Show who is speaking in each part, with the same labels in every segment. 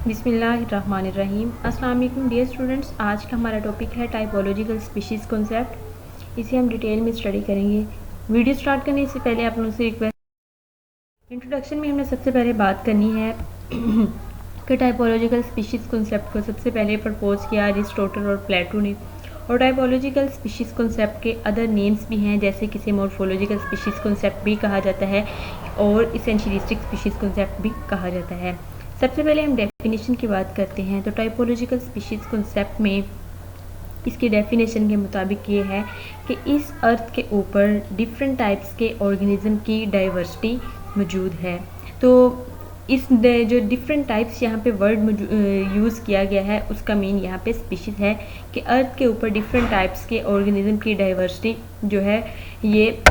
Speaker 1: बिस्मिल्लाहिर्रहमानिर्रहीम। अस्सलाम वालेकुम डियर स्टूडेंट्स, आज का हमारा टॉपिक है टाइपोलॉजिकल स्पीशीज़ कॉन्सेप्ट। इसे हम डिटेल में स्टडी करेंगे। वीडियो स्टार्ट करने से पहले आप लोगों से रिक्वेस्ट, इंट्रोडक्शन में हमने सबसे पहले बात करनी है कि टाइपोलॉजिकल स्पीशीज़ कॉन्सेप्ट को सबसे पहले प्रपोज किया अरिस्टोटल और प्लेटो ने। और टाइपोलॉजिकल स्पीशीज़ कॉन्सेप्ट के अदर नेम्स भी हैं, जैसे किसे मॉर्फोलॉजिकल स्पीशीज़ कॉन्सेप्ट भी कहा जाता है और इसेंशियलिस्टिक स्पीशीज़ कॉन्सेप्ट भी कहा जाता है। सबसे पहले हम डेफिनेशन की बात करते हैं। तो टाइपोलॉजिकल स्पीशीज़ कॉन्सेप्ट में इसकी डेफिनेशन के मुताबिक ये है कि इस अर्थ के ऊपर डिफरेंट टाइप्स के ऑर्गेनिज्म की डाइवर्सिटी मौजूद है। तो इस जो डिफरेंट टाइप्स यहाँ पे वर्ड यूज़ किया गया है, उसका मीन यहाँ पे स्पीशीज़ है कि अर्थ के ऊपर डिफरेंट टाइप्स के ऑर्गेनिज्म की डाइवर्सिटी जो है, ये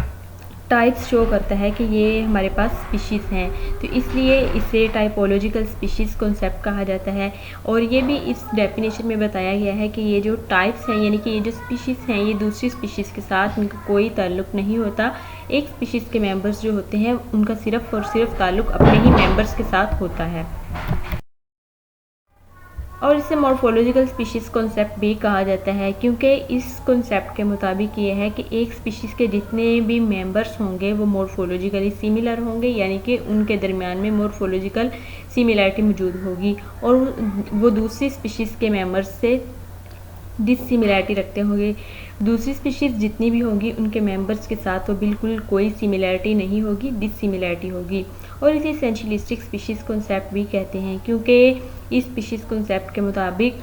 Speaker 1: टाइप्स शो करता है कि ये हमारे पास स्पीशीज़ हैं। तो इसलिए इसे टाइपोलॉजिकल स्पीशीज़ कॉन्सेप्ट कहा जाता है। और ये भी इस डेफिनेशन में बताया गया है कि ये जो टाइप्स हैं, यानी कि ये जो स्पीशीज़ हैं, ये दूसरी स्पीशीज़ के साथ इनका कोई ताल्लुक़ नहीं होता। एक स्पीशीज़ के मेंबर्स जो होते हैं, उनका सिर्फ़ और सिर्फ ताल्लुक़ अपने ही मेंबर्स के साथ होता है। और इसे मॉर्फोलॉजिकल स्पीशीज़ कॉन्सेप्ट भी कहा जाता है, क्योंकि इस कॉन्सेप्ट के मुताबिक ये है कि एक स्पीशीज़ के जितने भी मेंबर्स होंगे वो मॉर्फोलॉजिकली सिमिलर होंगे, यानी कि उनके दरमियान में मॉर्फोलॉजिकल सिमिलरिटी मौजूद होगी और वो दूसरी स्पीशीज़ के मेंबर्स से डिसिमिलरिटी रखते होंगे। दूसरी स्पीशीज़ जितनी भी होंगी उनके मेंबर्स के साथ तो बिल्कुल कोई सिमिलरिटी नहीं होगी, डिसिमिलरिटी होगी। और इसे एसेंशियलिस्टिक स्पीशीज़ कॉन्सेप्ट भी कहते हैं, क्योंकि इस स्पीशीज़ कॉन्सेप्ट के मुताबिक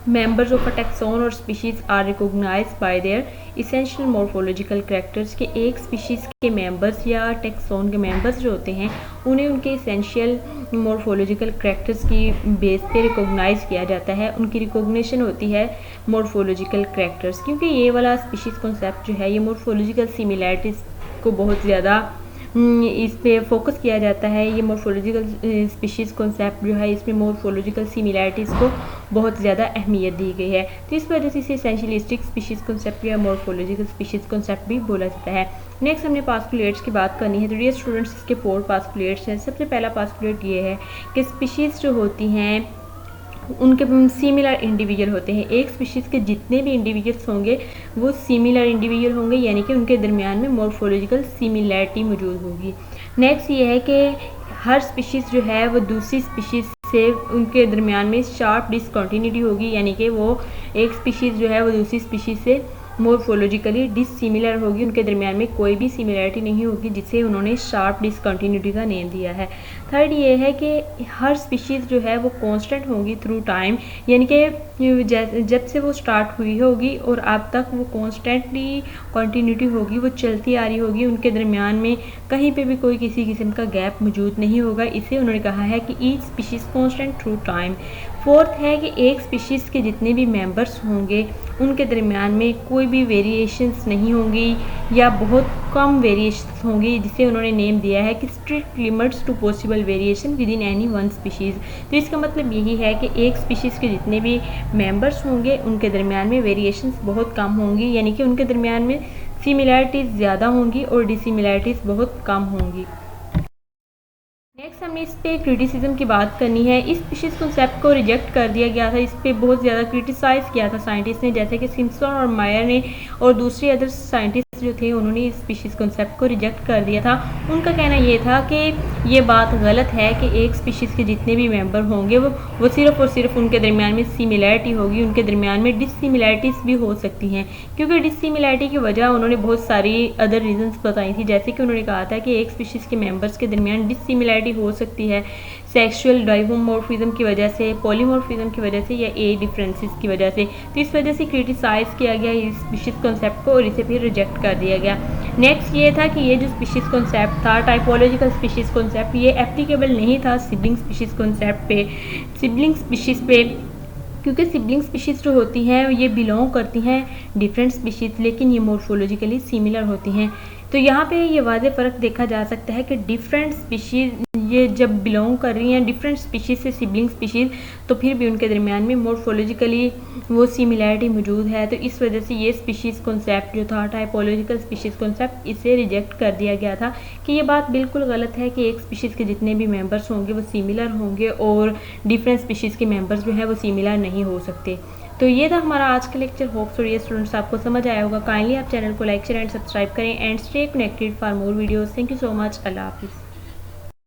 Speaker 1: members of a taxon or species are recognized by their essential morphological characters के एक स्पीशीज़ के मेंबर्स या टैक्सोन के मेंबर्स जो होते हैं, उन्हें उनके एसेंशियल मॉर्फोलॉजिकल करैक्टर्स की बेस पे रिकॉग्नाइज किया जाता है। उनकी रिकॉग्निशन होती है मॉर्फोलॉजिकल करैक्टर्स, क्योंकि ये वाला स्पीशीज़ कॉन्सेप्ट जो है, ये मॉर्फोलॉजिकल सिमिलैरिटीज़ को बहुत ज़्यादा इस पे फोकस किया जाता है। ये मॉर्फोलॉजिकल स्पीशीज़ कॉन्सेप्ट जो है, इसमें मॉर्फोलॉजिकल सिमिलैरिटीज़ को बहुत ज़्यादा अहमियत दी गई है। तो इस वजह से इसे एसेंशियलिस्टिक स्पीशीज़ कॉन्सेप्ट या मॉर्फोलॉजिकल स्पीशीज़ कॉन्सेप्ट भी बोला जाता है। नेक्स्ट हमने पास्कुलेट्स की बात करनी है। तो डियर स्टूडेंट्स, इसके 4 पास्कुलेट्स हैं। सबसे पहला पास्कुलेट ये है कि स्पीशीज़ जो होती हैं उनके सिमिलर इंडिविजुअल होते हैं। एक स्पीशीज़ के जितने भी इंडिविजुअल्स होंगे वो सिमिलर इंडिविजुअल होंगे, यानी कि उनके दरमियान में मॉर्फोलॉजिकल सिमिलैरिटी मौजूद होगी। नेक्स्ट ये है कि हर स्पीशीज़ जो है वो दूसरी स्पीशीज़ से उनके दरमियान में शार्प डिसकंटिन्यूटी होगी, यानी कि वो एक स्पीशीज़ जो है वो दूसरी स्पीशीज़ से मॉर्फोलॉजिकली डिसिमिलर होगी, उनके दरमियान में कोई भी सिमिलरिटी नहीं होगी, जिसे उन्होंने शार्प डिसकंटिन्यूटी का नेम दिया है। थर्ड ये है कि हर स्पीशीज़ जो है वो कांस्टेंट होगी थ्रू टाइम, यानी कि जब से वो स्टार्ट हुई होगी और अब तक वो कांस्टेंटली कंटिन्यूटी होगी, वो चलती आ रही होगी, उनके दरमियान में कहीं पे भी कोई किसी किस्म का गैप मौजूद नहीं होगा। इसे उन्होंने कहा है कि each species constant through time. Fourth है कि एक स्पीशीज़ के जितने भी मेंबर्स होंगे उनके दरमियान में कोई भी वेरिएशंस नहीं होंगी या बहुत कम वेरिएशंस होंगी, जिसे उन्होंने नेम दिया है कि strict limits to possible variation within any one species. तो इसका मतलब यही है कि एक स्पीशीज़ के जितने भी मेंबर्स होंगे उनके दरमियान में वेरिएशंस बहुत कम होंगी, यानी कि उनके दरमियान में सिमिलैरिटीज़ ज़्यादा होंगी और डिसिमिलैरिटीज़ बहुत कम होंगी। नेक्स्ट हमें इस पे क्रिटिसिज्म की बात करनी है। इस स्पीशीज़ कॉन्सेप्ट को रिजेक्ट कर दिया गया था, इस पे बहुत ज़्यादा क्रिटिसाइज़ किया था साइंटिस्ट ने, जैसे कि सिम्पसन और मायर ने और दूसरे अदर साइंटिस्ट जो थे, उन्होंने इस स्पीशीज़ कॉन्सेप्ट को रिजेक्ट कर दिया था। उनका कहना ये था कि ये बात गलत है कि एक स्पीशीज़ के जितने भी मेंबर होंगे वो सिर्फ़ और सिर्फ उनके दरमियान में सिमिलैरिटी होगी, उनके दरमियान में डिसिमिलैरिटीज़ भी हो सकती हैं। क्योंकि डिसिमिलैरिटी की वजह उन्होंने बहुत सारी अदर रीजंस बताई थी, जैसे कि उन्होंने कहा था कि एक स्पीशीज़ के मेंबर्स के दरमियान डिसिमिलैरिटी हो सकती है सेक्सुअल डाइमॉर्फिज्म की वजह से, पॉलीमॉर्फिज्म की वजह से या एज डिफरेंसेस की वजह से। तो इस वजह से क्रिटिसाइज़ किया गया इस स्पीशीज़ कॉन्सेप्ट को और इसे फिर रिजेक्ट कर दिया गया। नेक्स्ट ये था कि ये जो स्पीशीज़ कॉन्सेप्ट था, टाइपोलॉजिकल स्पीशीज़ कॉन्सेप्ट, ये एप्लीकेबल नहीं था सिबलिंग स्पीशीज़ कॉन्सेप्ट पे, सिबलिंग स्पीशीज़ पे, क्योंकि सिबलिंग स्पीशीज़ जो होती हैं ये बिलोंग करती हैं डिफरेंट स्पीशीज़, लेकिन ये मॉर्फोलॉजिकली सिमिलर होती हैं। तो यहाँ पे ये वाज़ेह फ़र्क देखा जा सकता है कि डिफरेंट स्पीशीज़ ये जब बिलोंग कर रही हैं डिफरेंट स्पीशीज़ से सिबलिंग स्पीशीज़, तो फिर भी उनके दरमियान में मॉर्फोलॉजिकली वो सिमिलैरिटी मौजूद है। तो इस वजह से ये स्पीशीज़ कॉन्सेप्ट जो था, टाइपोलॉजिकल स्पीशीज़ कॉन्सेप्ट, इसे रिजेक्ट कर दिया गया था कि ये बात बिल्कुल गलत है कि एक स्पीशीज़ के जितने भी मेंबर्स होंगे वो सिमिलर होंगे और डिफरेंट स्पीशीज़ के मेंबर्स जो है वो सिमिलर नहीं हो सकते। तो ये था हमारा आज का लेक्चर। होप सो ये स्टूडेंट्स आपको समझ आया होगा। काइंडली आप चैनल को लाइक शेयर एंड सब्सक्राइब करें and stay connected for more videos. Thank you so much. अल्लाह हाफिज़।